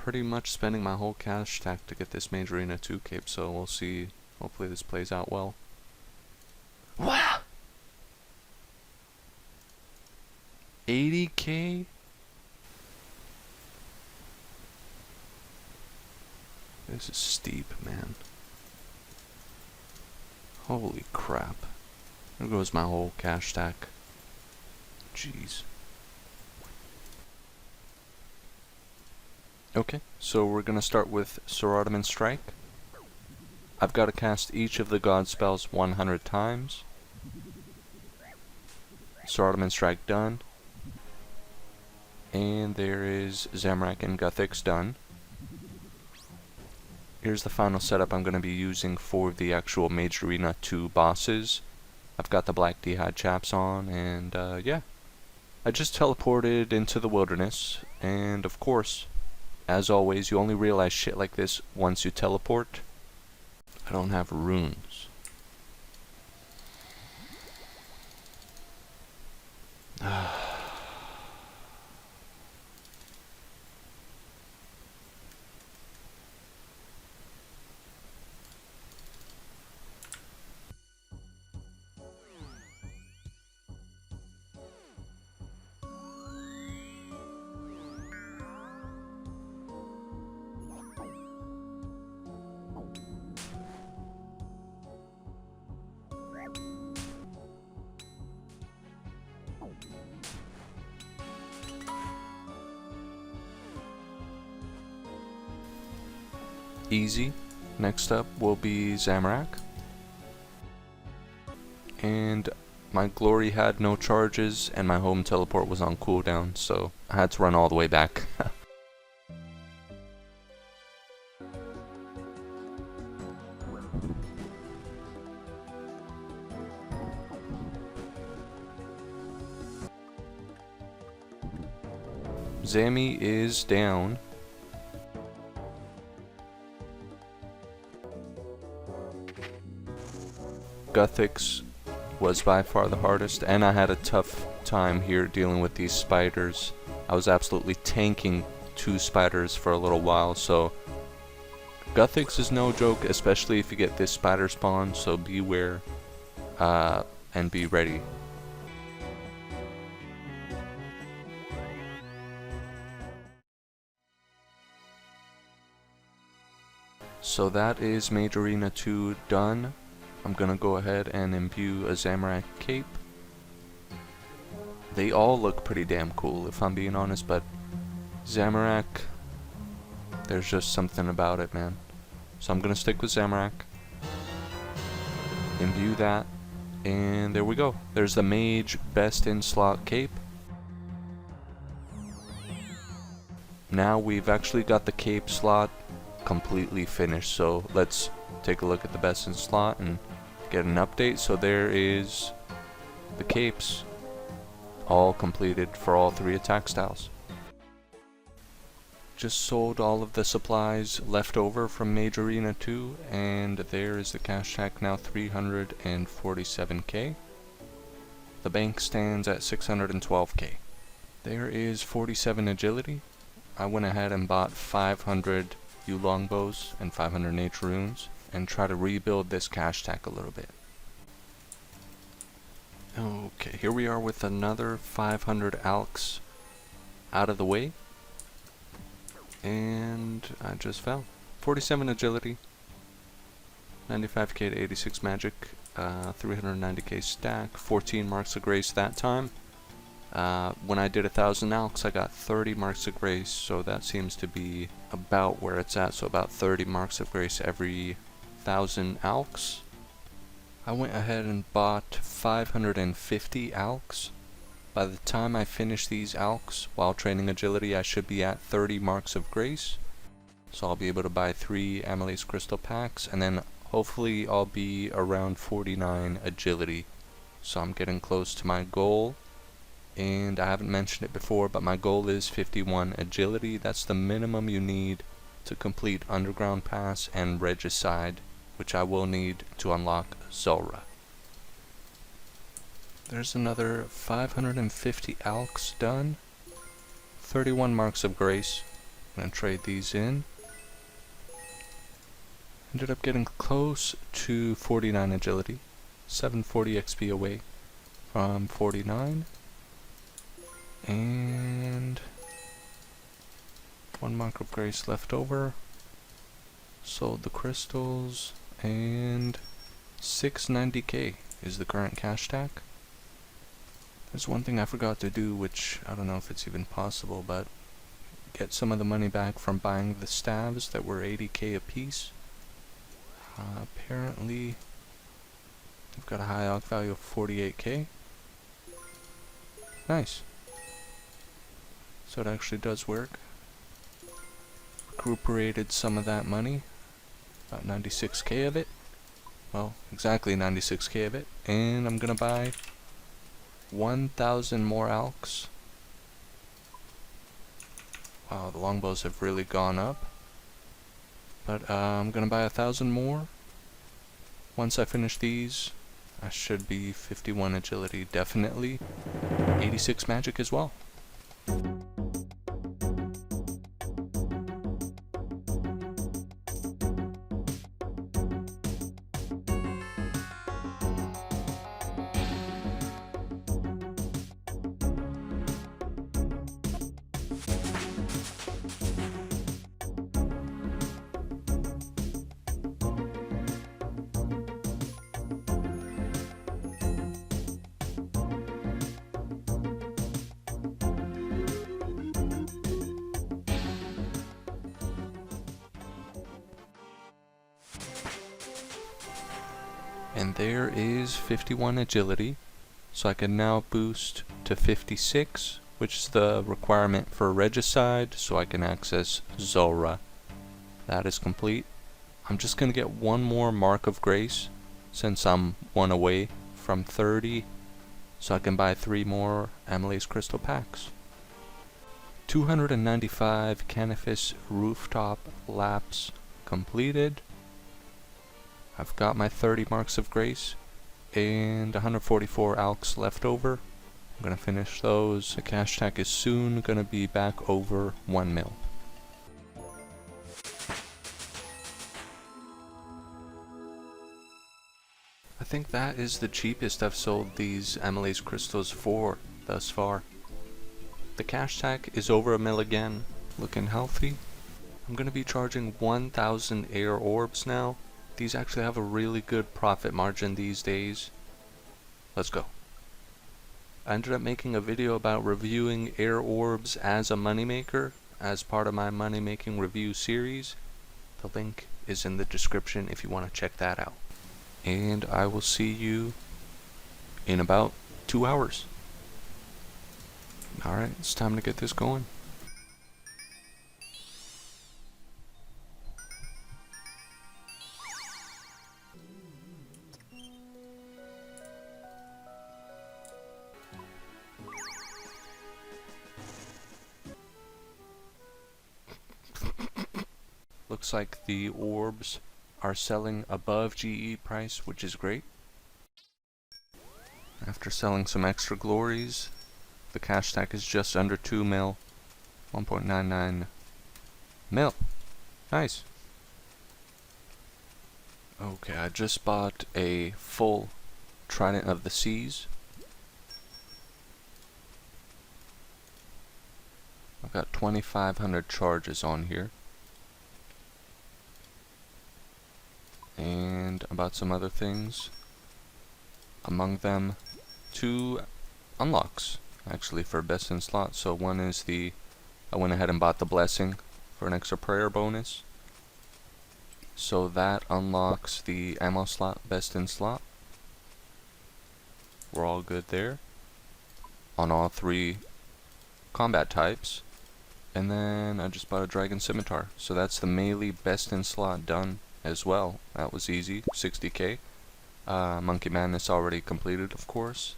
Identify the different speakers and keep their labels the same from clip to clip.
Speaker 1: pretty much spending my whole cash stack to get this Mage Arena 2 cape, so we'll see. Hopefully this plays out well. Wow! 80k? This is steep, man. Holy crap. There goes my whole cash stack. Jeez. Okay, so we're gonna start with Swordsman Strike. I've got to cast each of the god spells 100 times. Swordsman Strike done. And there is Zamorak and Guthix done. Here's the final setup I'm going to be using for the actual Mage Arena 2 bosses. I've got the black d'hide chaps on, and yeah. I just teleported into the wilderness, and of course, as always, you only realize shit like this once you teleport. I don't have runes. Easy. Next up will be Zamorak. And my glory had no charges and my home teleport was on cooldown, so I had to run all the way back. Zami is down. Guthix was by far the hardest, and I had a tough time here dealing with these spiders. I was absolutely tanking 2 spiders for a little while, so Guthix is no joke, especially if you get this spider spawn, so beware and be ready. So that is Mage Arena 2 done. I'm gonna go ahead and imbue a Zamorak cape. They all look pretty damn cool, if I'm being honest, but Zamorak, there's just something about it, man. So I'm gonna stick with Zamorak, imbue that, and there we go. There's the Mage best in slot cape. Now we've actually got the cape slot completely finished, so let's take a look at the best in slot and get an update. So there is the capes all completed for all 3 attack styles. Just sold all of the supplies left over from Mage Arena 2, and there is the cash stack now 347k. The bank stands at 612k. There is 47 agility. I went ahead and bought 500 U longbows and 500 nature runes and try to rebuild this cash stack a little bit. Okay, here we are with another 500 alks out of the way, and I just fell. 47 agility, 95k to 86 magic, 390k stack, 14 marks of grace that time. When I did 1,000 alks, I got 30 marks of grace, so that seems to be about where it's at, so about 30 marks of grace every 1,000 alks. I went ahead and bought 550 alks. By the time I finish these alks while training agility, I should be at 30 marks of grace. So I'll be able to buy 3 Amethyst crystal packs, and then hopefully I'll be around 49 agility. So I'm getting close to my goal. And I haven't mentioned it before, but my goal is 51 agility. That's the minimum you need to complete Underground Pass and Regicide, which I will need to unlock Zulrah. There's another 550 alks done. 31 marks of grace. I'm gonna trade these in. Ended up getting close to 49 agility. 740 XP away from 49. And 1 mark of grace left over. Sold the crystals, and 690k is the current cash stack. There's one thing I forgot to do, which I don't know if it's even possible, but get some of the money back from buying the staves that were 80k a piece. Apparently I've got a high alch value of 48k. Nice. So it actually does work. Recuperated some of that money. About 96k of it. Well, exactly 96k of it. And I'm gonna buy 1,000 more alchs. Wow, the longbows have really gone up. But I'm gonna buy 1,000 more. Once I finish these, I should be 51 agility, definitely. 86 magic as well. And there is 51 agility, so I can now boost to 56, which is the requirement for Regicide, so I can access Zulrah. That is complete. I'm just going to get one more Mark of Grace, since I'm one away from 30, so I can buy 3 more Amylase Crystal packs. 295 Canifis Rooftop Laps completed. I've got my 30 marks of grace and 144 alchs left over. I'm gonna finish those. The cash stack is soon gonna be back over 1 mil. I think that is the cheapest I've sold these Amylase crystals for thus far. The cash stack is over 1 mil again, looking healthy. I'm gonna be charging 1,000 air orbs now. These actually have a really good profit margin these days. Let's go. I ended up making a video about reviewing air orbs as a moneymaker as part of my money-making review series. The link is in the description if you want to check that out. And I will see you in about 2 hours. Alright, it's time to get this going. Looks like the orbs are selling above GE price, which is great. After selling some extra glories, the cash stack is just under 2 mil. 1.99 mil. Nice. Okay, I just bought a full Trident of the Seas. I've got 2,500 charges on here. And about some other things. Among them, 2 unlocks actually for best in slot. So one is I went ahead and bought the blessing for an extra prayer bonus. So that unlocks the ammo slot best in slot. We're all good there on all 3 combat types. And then I just bought a dragon scimitar. So that's the melee best in slot done as well. That was easy. 60k. Monkey Madness already completed, of course.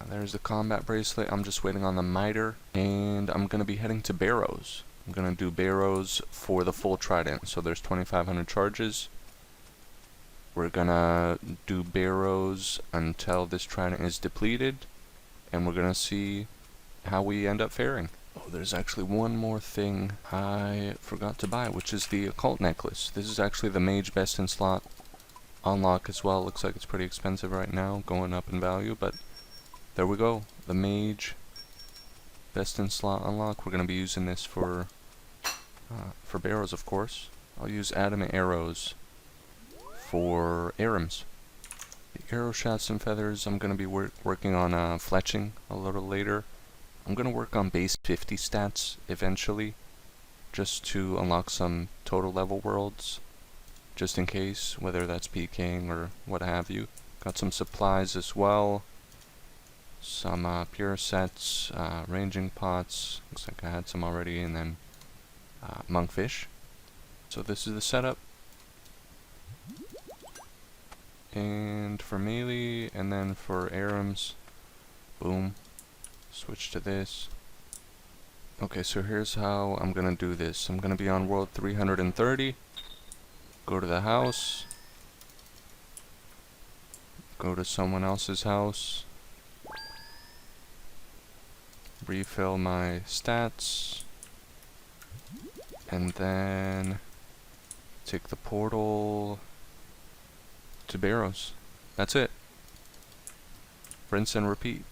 Speaker 1: There's the combat bracelet. I'm just waiting on the miter, and I'm gonna be heading to Barrows. I'm gonna do Barrows for the full Trident. So there's 2,500 charges. We're gonna do Barrows until this Trident is depleted, and we're gonna see how we end up faring. Oh, there's actually one more thing I forgot to buy, which is the occult necklace. This is actually the Mage best in slot unlock as well. Looks like it's pretty expensive right now, going up in value, but there we go. The Mage best in slot unlock. We're going to be using this for Barrows, of course. I'll use adamant arrows for Arams. The arrow shots and feathers, I'm going to be working on fletching a little later. I'm going to work on base 50 stats eventually, just to unlock some total level worlds, just in case, whether that's PKing or what have you. Got some supplies as well, some pure sets, ranging pots, looks like I had some already, and then monkfish. So this is the setup. And for melee, and then for Arams, boom, switch to this. Okay, so here's how I'm gonna do this. I'm gonna be on world 330, go to the house, go to someone else's house, refill my stats, and then take the portal to Barrows. That's it. Rinse and repeat.